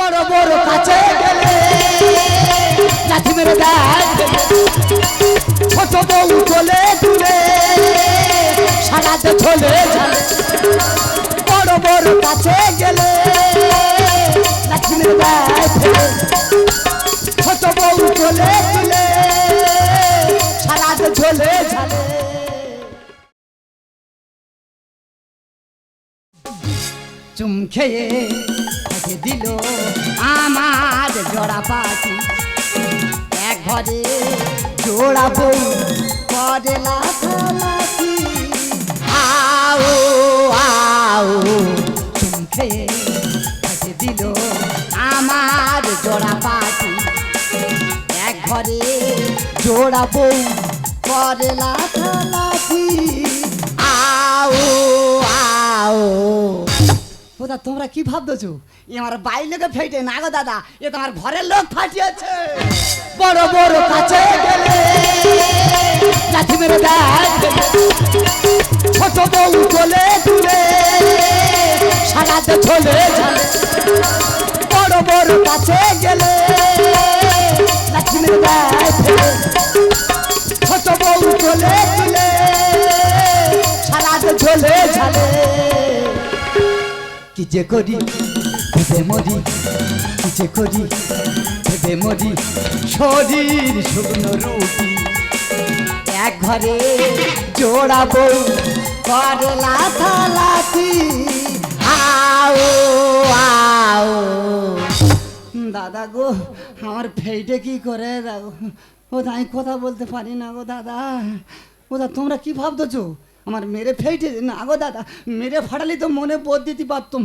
বড় বড় কাছে গেলে লাঠি মেরে দেয় ছোট বউ চলে দূরে সারাতে চলে যায় বড় বড় কাছে গেলে লাঠি মেরে দেয় ছোট বউ চলে দূরে সারাতে চলে যায় চুম খেয়ে রেখে দিল আমার জোড়া পাখি এক ঘরে জোড়া বউ করে লাফালাফি আও আও চুম খেয়ে রেখে দিল আমার জোড়া পাখি এক ঘরে জোড়া বউ করে লাফালাফি আও আও দাদা তোমরা কি ভাবছো এ আমার বাইর লোকে ফেটে না গো দাদা এ তো আমার ঘরের লোক ফাটিয়েছে বড় বড় কাছে গেলে লাঠি মেরে দেয় ছোট বউ চলে দূরে সারাতে চলে যায় বড় বড় কাছে গেলে লাঠি মেরে দেয় ছোট বউ চলে দূরে সারাতে চলে যায় কি যে করি ভেবে মরি কি যে করি ভেবে মরি শরীর শুকনো রুটি এক ঘরে জোড়া বউ করে লাফালাফি আও আও দাদা গো আমার ফেইটে কি করে দাও ও আমি কথা বলতে পারি না গো দাদা ও দা তোমরা কি ভাবতেছো আমার মেরে ফেটে না গো দাদা মেরে ফাটালি তো মনে বোধ দিতে পারতুম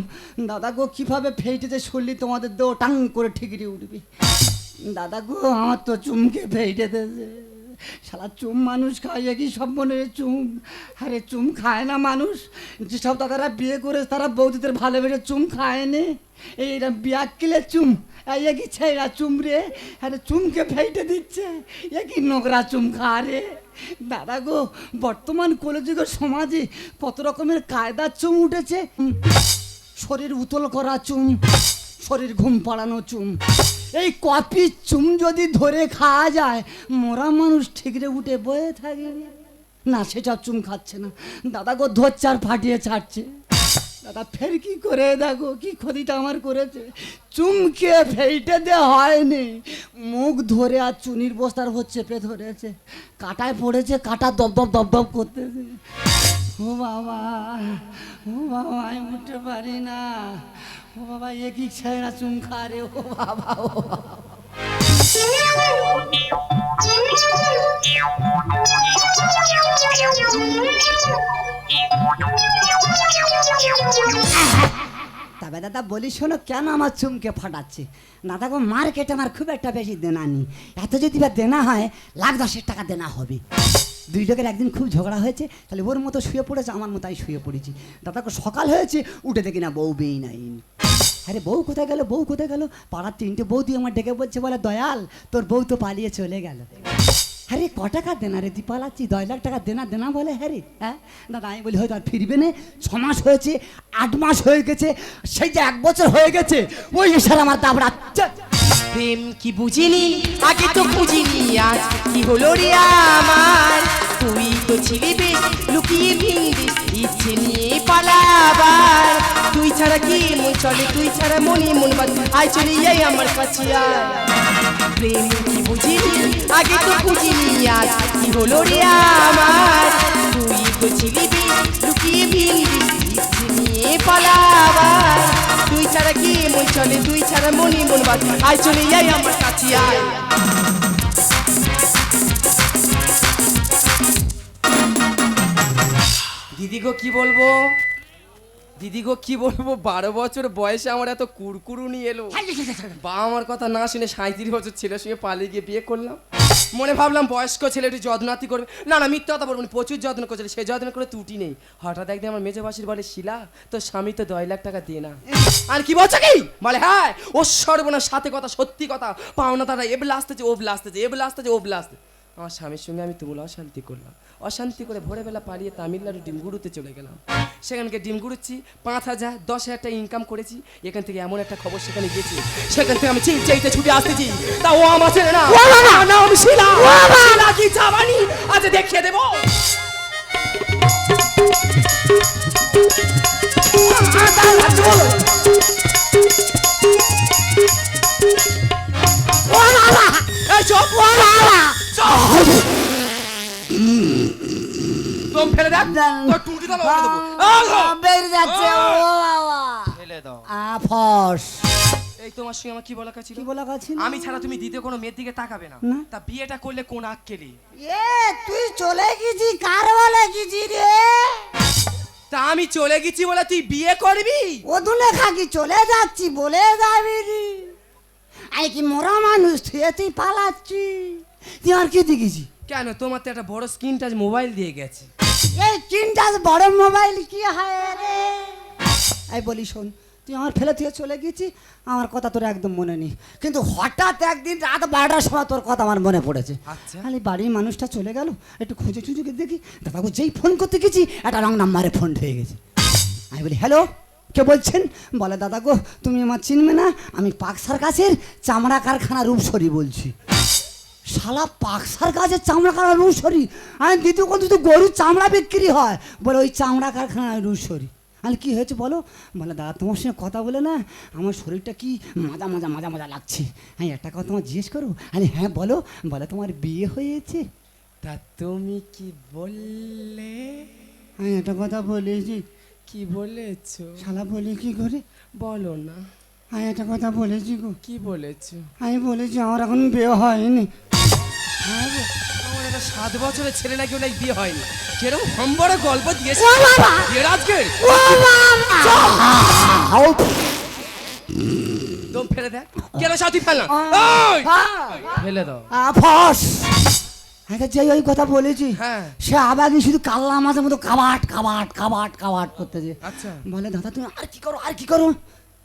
দাদা গো কীভাবে ফেটেছে শুনলি তোমাদের দো টাং করে ঠিকরি উঠবি দাদা গো আমার তো চুমকে ফেটে দিয়েছে শালা চুম মানুষ খায় কি সব মনে চুম আরে চুম খায় না মানুষ যেসব দাদারা বিয়ে করে তারা বৌদিদের ভালোবেসে চুম খায়নি এইরা বিয়াক্কিলে চুম কি ছেড়া চুম রে আরে চুমকে ফেটে দিচ্ছে এ কি নোংরা চুম খা রে দাদা গো বর্তমান কলিযুগ সমাজে কত রকমের কায়দার চুম উঠেছে শরীর উতল করা চুম শরীর ঘুম পাড়ানো চুম এই কপি চুম যদি ধরে খাওয়া যায় মোরা মানুষ ঠিকরে উঠে বয়ে থাকে না সেটা চুম খাচ্ছে না দাদা গো ধোচ্চার ফাটিয়ে ছাড়ছে দাদা ফের কি করে দেখো কি ক্ষতিটা আমার করেছে চুমকে ফেইটে দে হয়নি মুখ ধরে আর চুনির বস্তার হচ্ছে চেপে ধরেছে কাটায় পড়েছে কাটা দপদপ দপদপ করতেছে ও বাবা আমি উঠতে পারি না ও বাবা এ কি ছেড়া চুম খা রে ও বাবা ও তবে দাদা বলি শোনো কেন আমার চুমকে ফাটাচ্ছে না দেখো মার্কেটে আমার খুব একটা বেশি দেনা নেই এত যদি বা দেনা হয় $1,10,000 টাকা দেনা হবে দুই লোকের একদিন খুব ঝগড়া হয়েছে তাহলে ওর মতো শুয়ে পড়েছে আমার মতো আমি শুয়ে পড়েছি দাদাকে সকাল হয়েছে উঠে দেখি না বউ বেই নাই আরে বউ কোথায় গেল বউ কোথায় গেল পাড়ার 3টে বৌদি আমার ডেকে বলছে বলে দয়াল তোর বউ তো পালিয়ে চলে গেল আরে ক টাকা দেনা রে তুই পালাচ্ছি $2,00,000 টাকা দেনা বলে হ্যাঁ রে হ্যাঁ দাদা আমি বলি হয়তো আর ফিরবে না 6 মাস হয়েছে 8 মাস হয়ে গেছে সেই যে 1 বছর হয়ে গেছে ওই এসার আমার তারপর প্রেম কি বুঝিনি আগে তো বুঝিনি আজ কি হলো রে আমার তুই তো ছিলি বেশ লুকিয়ে ভিন্দিস ইচ্ছে নিয়ে পালাবার তুই ছাড়া কি মন চলে তুই ছাড়া মনে মন বাদ আয় চলে যাই আমার কাছে আর প্রেম কি বুঝিনি আগে তো বুঝিনি আজ কি হলো রে আমার তুই তো ছিলি বেশ লুকিয়ে ভিন্দিস ইচ্ছে নিয়ে পালাবার তুই ছাড়া কি মন চলে তুই ছাড়া মনে মন বাদ আয় চলে যাই আমার কাছে আয় দিদি গো কি বলবো দিদি গো কি বলবো 12 বছর বয়সে আমার এত কুরকুরুনি এলো বাবা আমার কথা না শুনে 37 বছর ছেলের সঙ্গে পালিয়ে গিয়ে বিয়ে করলাম মনে ভাবলাম বয়স্ক ছেলে একটু যত্নাতি করবে না না মিথ্যা কথা বলবো প্রচুর যত্ন করছিল সেই যত্ন করে ত্রুটি নেই হঠাৎ একদিন আমার মেজো মাসির বলে শিলা তোর স্বামী তো $2,00,000 টাকা দিয়ে না আর কি বলছো কি বলে হ্যাঁ ও সর্বনাশ সাথে কথা সত্যি কথা পাওনা তারা এবলে আসতেছে ও বলে আসতেছে এবলে আসতেছে ও বলে আসতে আমার স্বামীর সঙ্গে আমি তুমুল অশান্তি করলাম, অশান্তি করে ভোরবেলা পালিয়ে তামিলনাড়ু ডিমগুড়ুতে চলে গেলাম। সেখানকে ডিম গুড়ুচ্ছি, 5,000 10,000 টাকা ইনকাম করেছি। এখান থেকে এমন একটা খবর সেখানে গেছি, সেখান থেকে আমি চাইতে ছুটে আসতেছি, তা ও আমার ছেলে না, না আমি শিলা, শিলা কি চাবানি আজ দেখিয়ে দেবো। এই চুপ, তোম ফেলে দেখ, তোর টুটি তাহলে ওকে দেবো। বেরিয়ে যাচ্ছে ও বাবা। ফেলে দাও। ফস এই তোমার সঙ্গে আমার কি বলা কাছে, কি বলা কাছে? আমি ছাড়া তুমি দ্বিতীয় কোনো মেয়ের দিকে তাকাবে না, না। তা বিয়েটা করলে কোন আক্কেলি? তুই চলে গেছি, কার বলে গেছি রে? তা আমি চলে গেছি বলে তুই বিয়ে করবি? ওদুলে খাকি চলে যাচ্ছি বলে যাবি রে? আই কি মরা মানুষ তুই পালাচ্ছি, তুই আর কি দেখেছি? কেন, তোমার তো একটা বড় স্ক্রিন টাচ মোবাইল দিয়ে গেছে। এই চিন্তা বড় মোবাইল কি হয় রে? এই বলি শোন, তুই আমার ফেলে তুই চলে গেছি, আমার কথা তোর একদম মনে নেই, কিন্তু হঠাৎ একদিন রাত 12টার সময় তোর কথা আমার মনে পড়েছে। আচ্ছা। খালি বাড়ির মানুষটা চলে গেল, একটু খুঁজে খুঁজে দেখি, দাদাকে যেই ফোন করতে গেছি একটা রং নাম্বারে ফোন হয়ে গেছে। আমি বলি হ্যালো, কে বলছেন? বলে দাদা গো তুমি আমার চিনবে না, আমি পাকসার কাছের চামড়া কারখানা রূপসরি বলছি। শালা পাকসার কাছে চামড়া কারখানা রূপসরি? আমি দ্বিতীয় কথা তো গরুর চামড়া বিক্রি হয়, বলে ওই চামড়া কারখানা রূপসরি। আমি কি হয়েছে বলো? বলে দাদা তোমার সঙ্গে কথা বলে না আমার শরীরটা কি মাজা মাজা মাজা মাজা লাগছে, হ্যাঁ একটা কথা তোমার জিজ্ঞেস করো? আরে হ্যাঁ বলো। বলে তোমার বিয়ে হয়েছে? তা তুমি কি বললে? আমি একটা কথা বলেছি। কি বলেছো? শালা বলি কি করে? বলো না। আমি একটা কথা বলেছি গো। কি বলেছো? আমি বলেছি আমার এখন বিয়ে হয়নি। হ্যাঁ গো, আমার একটা 7 বছরের ছেলে নাকি ওনার বিয়ে হয়নি, যেরকম হম্বড় গল্প দিয়েছে বিয়ের আজকে। দম ফেলে দেখ, কেন সাথী ফেল না, ফেলে দাও। ফস আচ্ছা যে ওই কথা বলেছি, হ্যাঁ। সে আবার শুধু কাল্লা মাছের মতো কাবাট কাবাট কাবাট কাবাট করতেছে। আচ্ছা। বলে দাদা তুমি আর কি করো আর কি করো?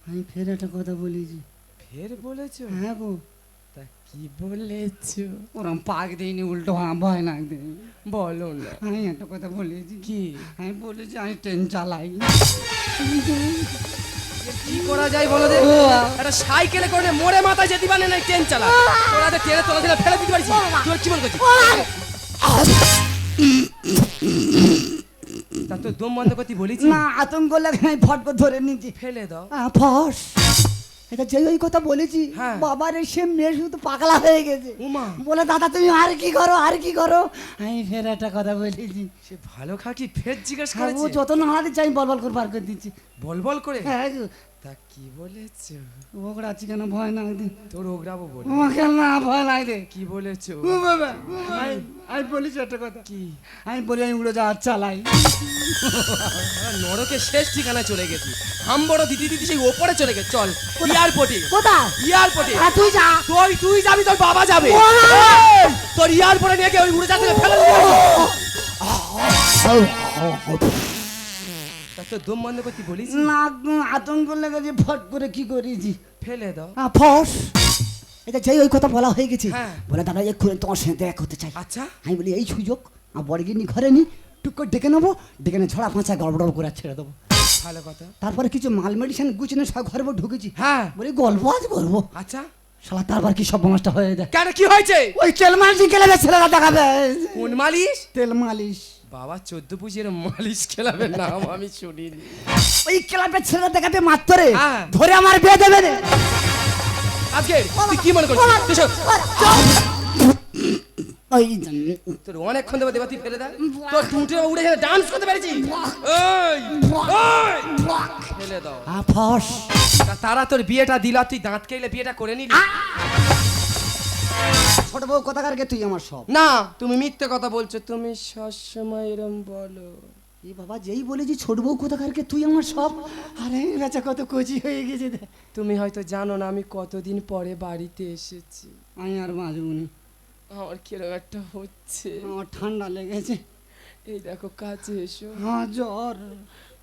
আমি ফের একটা কথা বলেছি। ফের বলেছো? হ্যাঁ গো। তা কি বলেছো? ওরম পাক দিইনি, উল্টো ভয় না দিই। বলো না। আমি একটা কথা বলেছি। কি? আমি বলেছি আমি ট্রেন চালাই। কি করা যায় বলো দে? একটা সাইকেলে করে মোড়ে মাথায় যেতে পারে না, ট্রেন চালা, তোরা তো ট্রেনে তোলা দিলে ফেলে দিতে পারিস। তুই কি বল করছিস? তা তো দম বন্ধ করতে বলেছি না, আতঙ্ক লাগে আমি ফট করে ধরে নিচ্ছি। ফেলে দাও। ফস এটা যে ওই কথা বলেছি, হ্যাঁ। বাবার সে মেয়ে শুধু পাগলা হয়ে গেছে। উমা। বলে দাদা তুমি আর কি করো আর কি করো? আমি ফের একটা কথা বলেছি। সে ভালো খাকি ফের জিজ্ঞেস হ্যাঁ, ও করেছে যত না দিচ্ছে আমি বল বল করে বার করে দিচ্ছি। বল বল করে? হ্যাঁ গো। তা কি বলেছো? ওগড়া আছি কেন ভয় না দে? তোর ওগ্রাবো বলে। আমাকে না ভয় নাই দে। কি বলেছো? ও বাবা আমি বলেছি একটা কথা। কি? আমি বলি আমি উড়োজাহাজ চালাই। নরকে শেষ ঠিকানা চলে গেছি, হাম বড় দিদি দিদি সেই ওপরে চলে গেছে। চল এয়ারপোর্টে। কোথায়? এয়ারপোর্টে। তুই যা। তুই যাবি, তোর বাবা যাবে। তোর এয়ারপোর্টে নিয়ে গিয়ে ওই উড়োজাহাজে ফেলে দিবি। তা তো দম বন্ধ করতে বলিস না, আতঙ্ক লেগেছে ফট করে কি করেছি? ফেলে দাও। ফস এটা যেই ওই কথা বলা হয়ে গেছে। হ্যাঁ। বলে দাদা এক্ষুনি তোমার সঙ্গে দেখা করতে চাই। আচ্ছা। আমি বলি এই সুযোগ আমার বড়কে নিয়ে ঘরে নি, টুক করে ডেকে নেবো, ডেকে নিয়ে ছড়া পাঁচা গড়বড় করে ছেড়ে দেবো। ভালো কথা। তারপরে কিছু মাল মেডিসিন গুছিয়ে সব ঘরে ঢুকেছি। হ্যাঁ। বলি গল্প আজ করবো। আচ্ছা। শালা তারপর কি সব মাসটা হয়ে যায়। কেন, কি হয়েছে? ওই তেল মালিশ খেলাবে ছেলেরা দেখাবে। কোন মালিশ? তেল মালিশ। বাবা 14 পুজির মালিশ খেলাবে নাম আমি শুনিনি। ওই ক্লাবের ছেলেরা দেখাবে মাত্রে হ্যাঁ। ধরে আমার বিয়ে দেবে রে। আজকে তুই কি মনে করছিস? তুই সব ওই তোর অনেকক্ষণ দেবে দেবা, তুই ফেলে দে। তোর টুটে উড়ে গেলে ডান্স করতে পেরেছি। ওই ফেলে দাও। ফস তারা তোর বিয়েটা দিলা, তুই দাঁত কেলে বিয়েটা করে নিলি। ছোট বউ কথাকারকে তুই আমার সব। না, তুমি মিথ্যে কথা বলছো, তুমি সবসময় এরম বলো। এই বাবা যেই বলেছি ছোট বউ কোথাকারকে তুই আমার সব। আরে বেচা কত কচি হয়ে গেছে। তুমি হয়তো জানো না আমি কতদিন পরে বাড়িতে এসেছি। আমি আর বাঁচবো না, আমার কিরকম একটা হচ্ছে। আমার ঠান্ডা লেগেছে। এই দেখো কাছে এসো, হ্যাঁ জ্বর।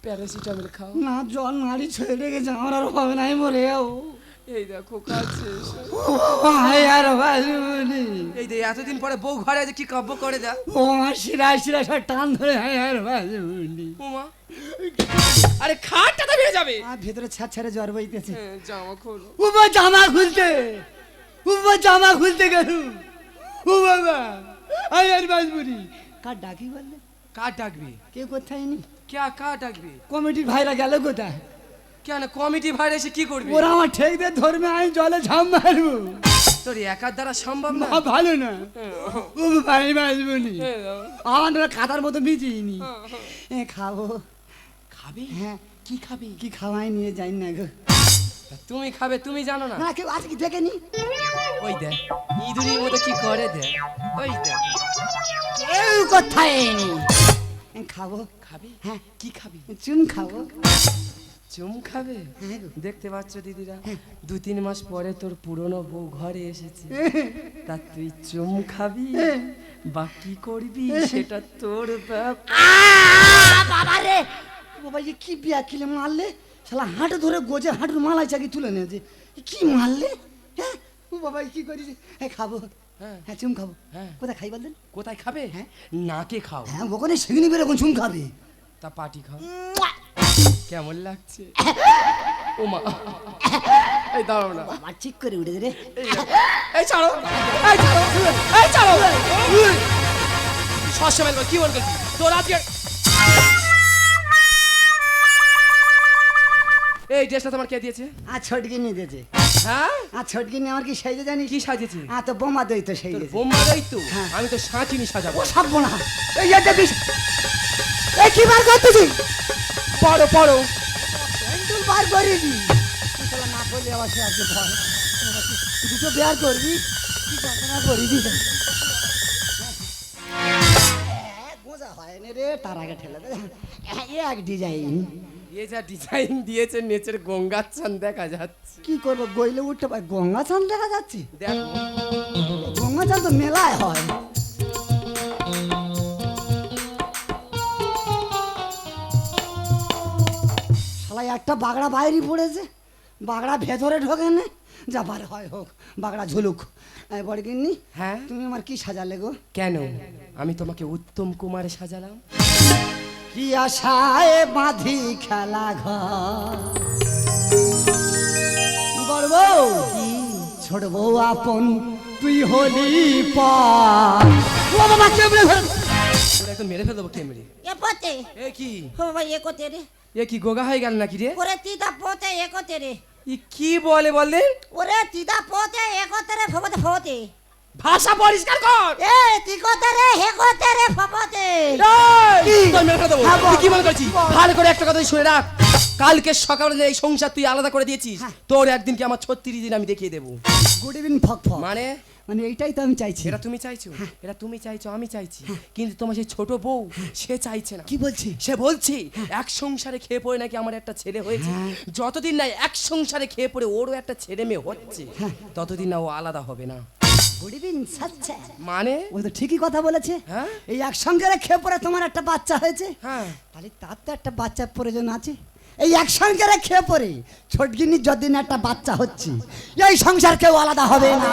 প্যারাসিটামল খাও। না জ্বর নাড়ি ছেড়ে গেছে, আমার আর হবে না, আমি মরে যাবো। এই দেখো কাছে এসো। হায় আর বাজুনি এই যে এতদিন পরে বউ ঘরে আছে কি কাব্য করে দা। ও আমার শিরা শিরা সব টান ধরে হায় আর বাজুনি উমা আরে খাটটা তো বেরিয়ে যাবে। আর ভেতরে ছাড় ছেড়ে জ্বর বইতেছে। হ্যাঁ, জামা খোলো। উবা জামা খুলতে উবা জামা খুলতে গেল ও বাবা হায় আর বাজুনি কার ডাকি বললে কার ডাকবি? কে কোথায় নি কার ডাকবি? কমিটির ভাইরা গেল কোথায়? কেন কমিটি ভাইরা এসে কি করবি? ওরা আমার ঠেকদের ধর্মে আমি জলে ঝাম মারবো তোর একার দ্বারা সম্ভব না। ভালো না ও ভাই বাজুনি হ্যাঁ, আমার কাতার মতো মিজিনি খাবো খাবি? হ্যাঁ কি খাবি? কি খাওয়াই নিয়ে যাই না গো তুমি খাবে তুমি জানো না? না কেউ আজকে দেখেনি ওই দেখ ইঁদুরির মতো কি করে দেখ। ওই দেখ কেউ কোথায় নি খাবো খাবি? হ্যাঁ কি খাবি? চুন খাবো চুম খাবে? হ্যাঁ গো। দেখতে পাচ্ছ দিদিরা 2-3 মাস পরে তোর পুরনো বউ ঘরে এসেছে, তা তুই চুম খাবি বা কি করবি সেটা তোর বাবা রে বাবা যে কি বিয়া কিলে মারলে শালা হাঁটু ধরে গোজে হাঁটুর মালাই চাকি তুলে নিয়েছে কি মারলে হ্যাঁ ও বাবা কি করিস হ্যাঁ খাবো হ্যাঁ। হ্যাঁ চুম খাবো হ্যাঁ। কোথায় খাই বললেন কোথায় খাবে? হ্যাঁ। নাকে খাও। হ্যাঁ ওখানে সেখানে বেরোখন চুম খাবে তা পাটি খাও। কেমন লাগছে? ও মা এই দাঁড়াও না। বাবা ঠিক করে উঠেছে রে এই ছাড়ো এই ছাড়ো এই ছাড়ো সবসময় কি বলবি তোর আজকে এই ড্রেসটা তোমার কে দিয়েছে? আর ছটকি নিয়ে দিয়েছে হ্যাঁ আর ছটকি নিয়ে আমার কি সেজে জানি কি সাজিয়েছে? আর তো বোমা দই তো সেই তোর বোম্বা দেই তো হ্যাঁ। আমি তো সাঁচিনি সাজাবো। ও সব না এই যে দেখিস এই কি বার করতেছি পড়ো পড়ো প্যান্ডুল বার করে দি শালা না করলে আবার সে আজকে ভয় দুটো বেয়ার করবি কি কল্পনা করি দি গোজা হয় না রে তার আগে ঠেলে দে এক ডিজাইন এ যা ডিজাইন দিয়েছে নেচের গঙ্গার চাঁদ দেখা যাচ্ছে। কি করবো গইলে উঠতে পারে গঙ্গা চাঁদ দেখা যাচ্ছে দেখো গঙ্গা চাঁদ তো মেলায় হয় শালা একটা বাগড়া বাইরে পড়েছে বাগড়া ভেতরে ঢোকে না যা বার হয় হোক বাগড়া ঝুলুক বড় কিন্নি হ্যাঁ তুমি আমার কি সাজালে গো কেন আমি তোমাকে উত্তম কুমারে সাজালাম। কি আশায় বাঁধি খেলা ঘর বড় বউ কি ছোট বউ আপন তুই হলি পার ও বাবা কেমনে ধর তোরা একদম মেরে ফেলবো কেমরি। এ পথে এ কি ও বাবা এ কোতে রে এ কি গোগা হয়ে গেল নাকি রে? ওরে তিদা পথে এ কোতে রে ই কি বলে বললে? ওরে তিদা পথে এ কোতে রে ফবতে ফবতে ভাষা পরিষ্কার কর। এ তি কোতে রে হে কোতে রে ফবতে এই, তোর মেরে ফেলে দেবো। হ্যাঁ, বল। তুই কি মনে করছিস? ভালো করে একটা কথা শুনে রাখ, কালকে সকালে এই সংসার তুই আলাদা করে দিয়েছিস, তোর একদিন কি আমার 36 দিন আমি দেখিয়ে দেবো। গুড ইভিনিং ফক ফক মানে মানে এইটাই তো আমি চাইছি এটা তুমি চাইছো, এটা তুমি চাইছো, আমি চাইছি, কিন্তু তোমার সেই ছোট বউ সে চাইছে না। কি বলছি সে বলছে এক সংসারে খেয়ে পড়ে নাকি আমার একটা ছেলে হয়েছে, যতদিন না এক সংসারে খেয়ে পড়ে ওরও একটা ছেলে মেয়ে হচ্ছে ততদিন না ও আলাদা হবে না। গুড ইভিনিং সাচ্চা মানে ও তো ঠিকই কথা বলেছে হ্যাঁ এই একসঙ্গে খেয়ে পরে তোমার একটা বাচ্চা হয়েছে হ্যাঁ তাহলে তার তো একটা বাচ্চার প্রয়োজন আছে এই একসঙ্গে খেয়ে পরে ছোটগিনির যতদিন একটা বাচ্চা হচ্ছে এই সংসার কেউ আলাদা হবে না